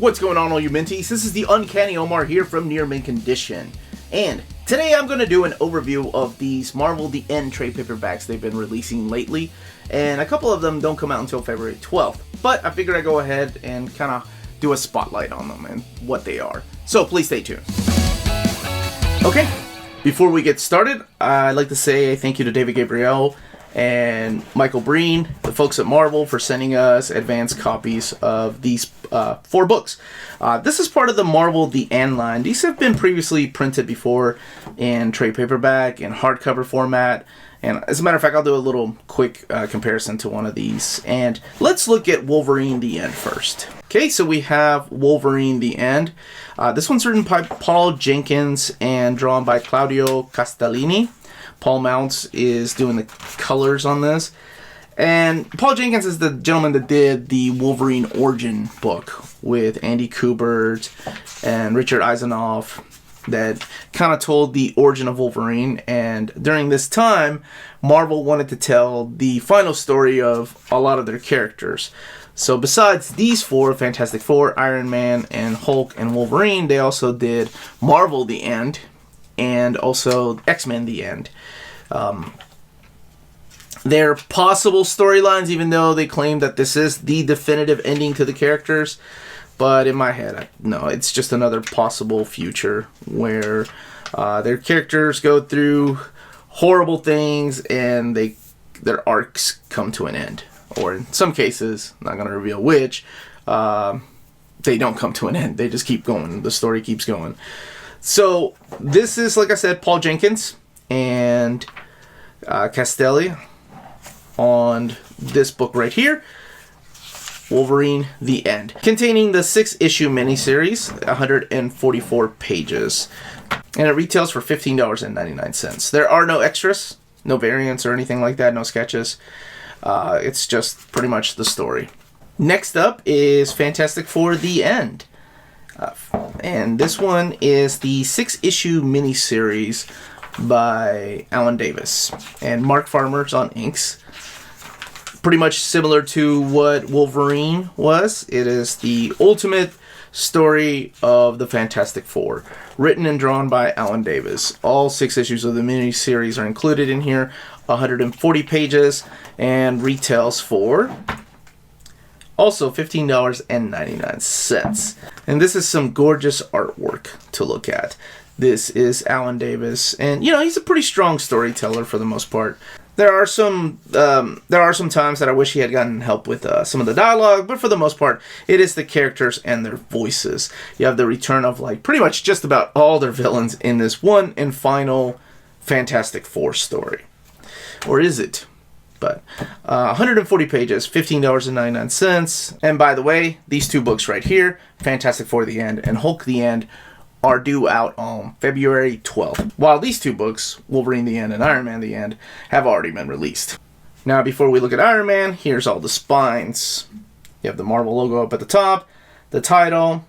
What's going on, all you Minties? This is the Uncanny Omar here from Near Mint Condition. And today I'm going to do an overview of these Marvel the End trade paperbacks they've been releasing lately. And a couple of them don't come out until February 12th. But I figured I'd go ahead and kind of do a spotlight on them and what they are. So please stay tuned. Okay, before we get started, I'd like to say thank you to David Gabriel and Michael Breen, the folks at Marvel, for sending us advanced copies of these 4 books. This is part of the Marvel the End line. These have been previously printed before in trade paperback and hardcover format. And as a matter of fact, I'll do a little quick comparison to one of these. And let's look at Wolverine the End first. Okay, so we have Wolverine the End. This one's written by Paul Jenkins and drawn by Claudio Castellini. Paul Mounts is doing the colors on this. And Paul Jenkins is the gentleman that did the Wolverine Origin book with Andy Kubert and Richard Eisenoff that kind of told the origin of Wolverine. And during this time, Marvel wanted to tell the final story of a lot of their characters. So besides these 4, Fantastic Four, Iron Man, and Hulk, and Wolverine, they also did Marvel the End and also X-Men the End. They're possible storylines, even though they claim that this is the definitive ending to the characters. But in my head, no, it's just another possible future where their characters go through horrible things and their arcs come to an end. Or in some cases, I'm not going to reveal which, they don't come to an end. They just keep going. The story keeps going. So this is, like I said, Paul Jenkins and Castelli on this book right here, Wolverine the End, containing the 6-issue miniseries, 144 pages, and it retails for $15.99. There are no extras, no variants or anything like that, no sketches. It's just pretty much the story. Next up is Fantastic Four the End. And this one is the 6-issue miniseries by Alan Davis and Mark Farmer's on inks. Pretty much similar to what Wolverine was. It is the ultimate story of the Fantastic Four, written and drawn by Alan Davis. All 6 issues of the miniseries are included in here, 140 pages, and retails for also $15.99. And this is some gorgeous artwork to look at. This is Alan Davis, and he's a pretty strong storyteller for the most part. There are some times that I wish he had gotten help with some of the dialogue, but for the most part, it is the characters and their voices. You have the return of pretty much just about all their villains in this one and final Fantastic Four story. Or is it? But 140 pages, $15.99. And by the way, these 2 books right here, Fantastic Four the End and Hulk the End, are due out on February 12th. While these 2 books, Wolverine the End and Iron Man the End, have already been released. Now, before we look at Iron Man, here's all the spines. You have the Marvel logo up at the top, the title,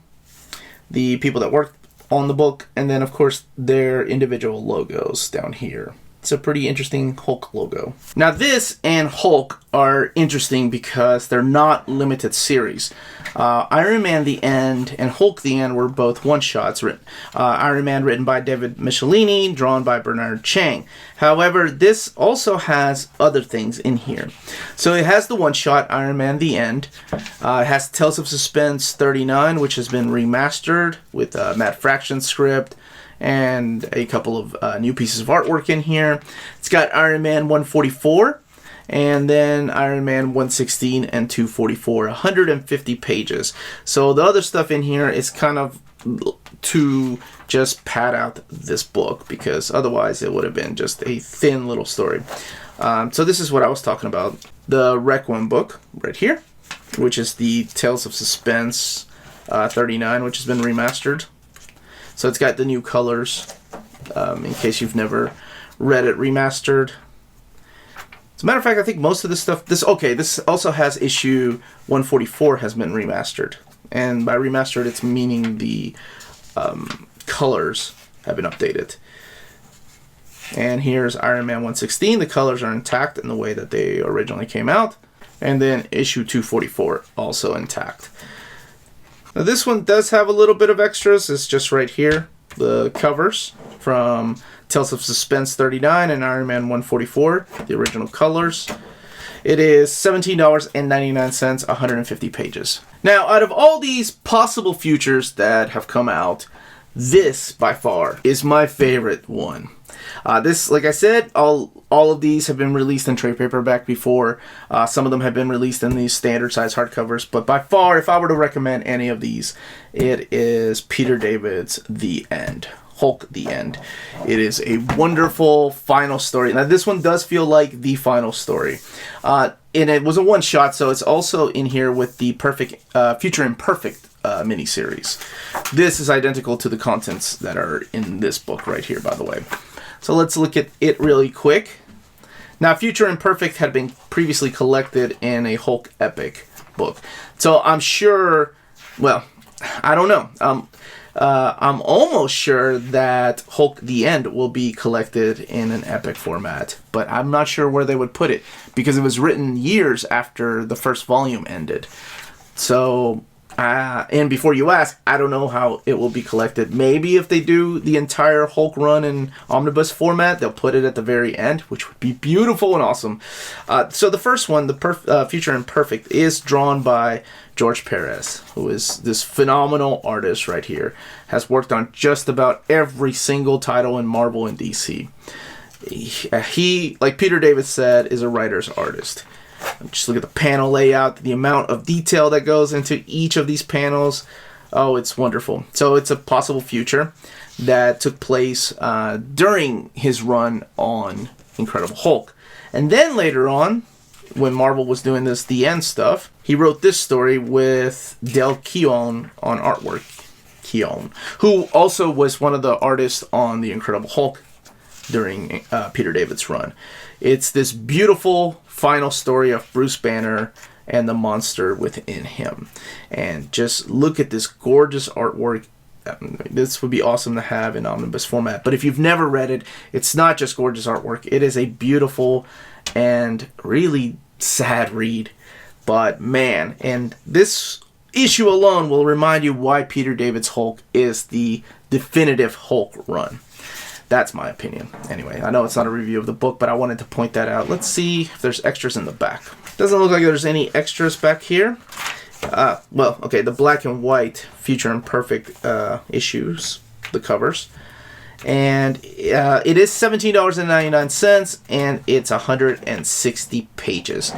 the people that worked on the book, and then, of course, their individual logos down here. It's a pretty interesting Hulk logo. Now, this and Hulk are interesting because they're not limited series. Iron Man the End and Hulk the End were both one-shots. Iron Man written by David Michelini, drawn by Bernard Chang. However, this also has other things in here. So it has the one-shot Iron Man the End. It has Tales of Suspense 39, which has been remastered with Matt Fraction's script and a couple of new pieces of artwork in here. It's got Iron Man 144 and then Iron Man 116 and 244, 150 pages. So the other stuff in here is kind of to just pad out this book, because otherwise it would have been just a thin little story. So this is what I was talking about. The Requiem book right here, which is the Tales of Suspense 39, which has been remastered. So it's got the new colors, in case you've never read it remastered. As a matter of fact, I think most of this stuff, this also has issue 144 has been remastered. And by remastered, it's meaning the colors have been updated. And here's Iron Man 116. The colors are intact in the way that they originally came out. And then issue 244, also intact. Now this one does have a little bit of extras. It's just right here. The covers from Tales of Suspense 39 and Iron Man 144, the original colors. It is $17.99, 150 pages. Now, out of all these possible futures that have come out, this, by far, is my favorite one. This, like I said, all of these have been released in trade paperback before. Some of them have been released in these standard size hardcovers. But by far, if I were to recommend any of these, it is Peter David's The End. Hulk the End. It is a wonderful final story. Now, this one does feel like the final story. And it was a one-shot, so it's also in here with the Future Imperfect miniseries. This is identical to the contents that are in this book right here, by the way. So let's look at it really quick. Now, Future Imperfect had been previously collected in a Hulk Epic book. So I'm sure, well, I don't know. I'm almost sure that Hulk the End will be collected in an epic format, but I'm not sure where they would put it because it was written years after the first volume ended. So, and before you ask, I don't know how it will be collected. Maybe if they do the entire Hulk run in omnibus format, they'll put it at the very end, which would be beautiful and awesome. So the first one, the Future Imperfect, is drawn by George Perez, who is this phenomenal artist right here. Has worked on just about every single title in Marvel and DC. He, like Peter David said, is a writer's artist. Just look at the panel layout, the amount of detail that goes into each of these panels. Oh, it's wonderful. So it's a possible future that took place during his run on Incredible Hulk. And then later on, when Marvel was doing this The End stuff, he wrote this story with Del Keown on artwork. Keown, who also was one of the artists on The Incredible Hulk during Peter David's run. It's this beautiful final story of Bruce Banner and the monster within him. And just look at this gorgeous artwork. This would be awesome to have in omnibus format. But if you've never read it, it's not just gorgeous artwork. It is a beautiful and really sad read. But man, and this issue alone will remind you why Peter David's Hulk is the definitive Hulk run. That's my opinion. Anyway, I know it's not a review of the book, but I wanted to point that out. Let's see if there's extras in the back. Doesn't look like there's any extras back here. Well, okay, the black and white Future Imperfect issues, the covers. And it is $17.99, and it's 160 pages.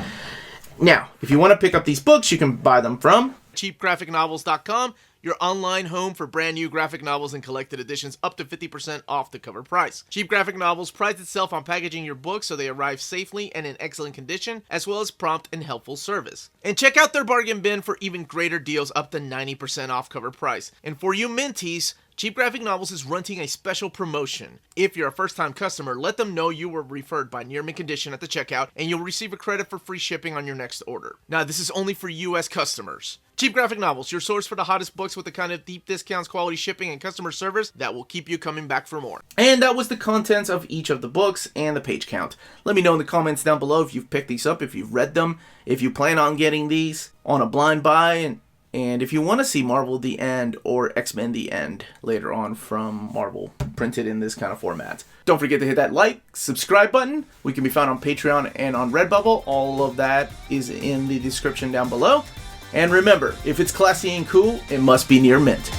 Now, if you want to pick up these books, you can buy them from cheapgraphicnovels.com, your online home for brand new graphic novels and collected editions up to 50% off the cover price. Cheap Graphic Novels prides itself on packaging your books so they arrive safely and in excellent condition, as well as prompt and helpful service. And check out their bargain bin for even greater deals up to 90% off cover price. And for you minties, Cheap Graphic Novels is running a special promotion. If you're a first-time customer, let them know you were referred by Near Mint Condition at the checkout, and you'll receive a credit for free shipping on your next order. Now, this is only for U.S. customers. Cheap Graphic Novels, your source for the hottest books with the kind of deep discounts, quality shipping, and customer service that will keep you coming back for more. And that was the contents of each of the books and the page count. Let me know in the comments down below if you've picked these up, if you've read them, if you plan on getting these on a blind buy, and if you want to see Marvel The End or X-Men The End later on from Marvel, printed in this kind of format. Don't forget to hit that like, subscribe button. We can be found on Patreon and on Redbubble. All of that is in the description down below. And remember, if it's classy and cool, it must be Near Mint.